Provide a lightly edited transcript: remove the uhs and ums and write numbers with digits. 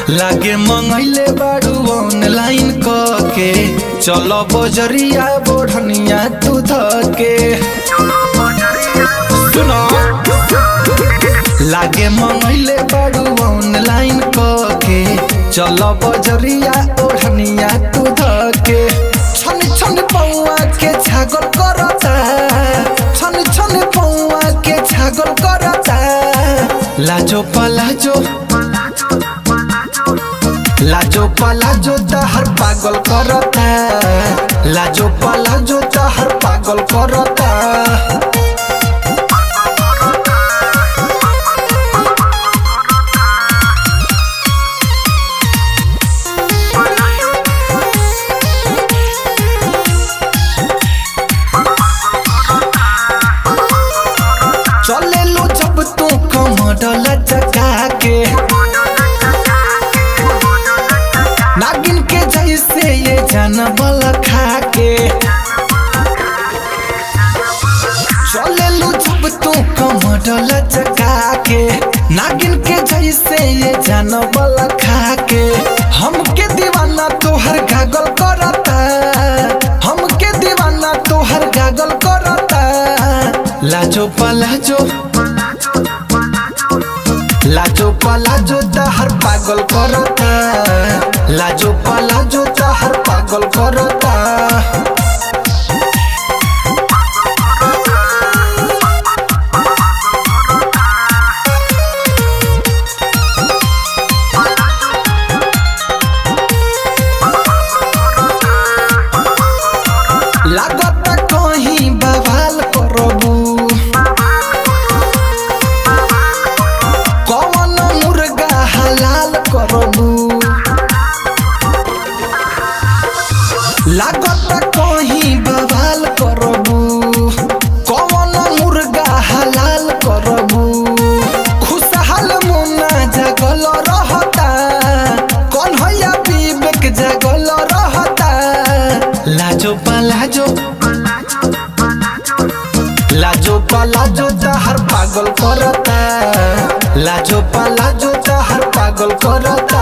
लागे मंगैले बाड़ू ऑनलाइन के चलो बजरिया बोढ़निया तू धके सुनो लागे मंगैले बाड़ू ऑनलाइन के चलो बजरिया ओढ़निया तू धके छन छन पौआ के छागल करता छन छन पौआ के छागल करता लाजो पलाजो लाजो पलाजो तहर पागल करता लाजो पलाजो तहर पागल करता चले लो जब तू कमर लचका के नागिन के जैसे ये जानवल खा के चले लो जब तू कमर लचका के नागिन के जैसे ये जानवल खा के हमके दीवाना तोहर गागल करता हमके दीवाना तोहर गागल करता लाजो पलाजो लाजो पलाजो तहर पागल करता लाजो पलाजो तहर पागल करता लागता कहीं बवाल करबू कौन मुर्गा हलाल करबू लागता कहीं बवाल करबू कौन मुर्गा हलाल करबू खुशहाल मुन्ना जगल रहता कौन हैया विवेक जगल रहता लाजो पलाजो लाजो पलाजो तहर पागल करता लाजो पलाजो तहर पागल करता।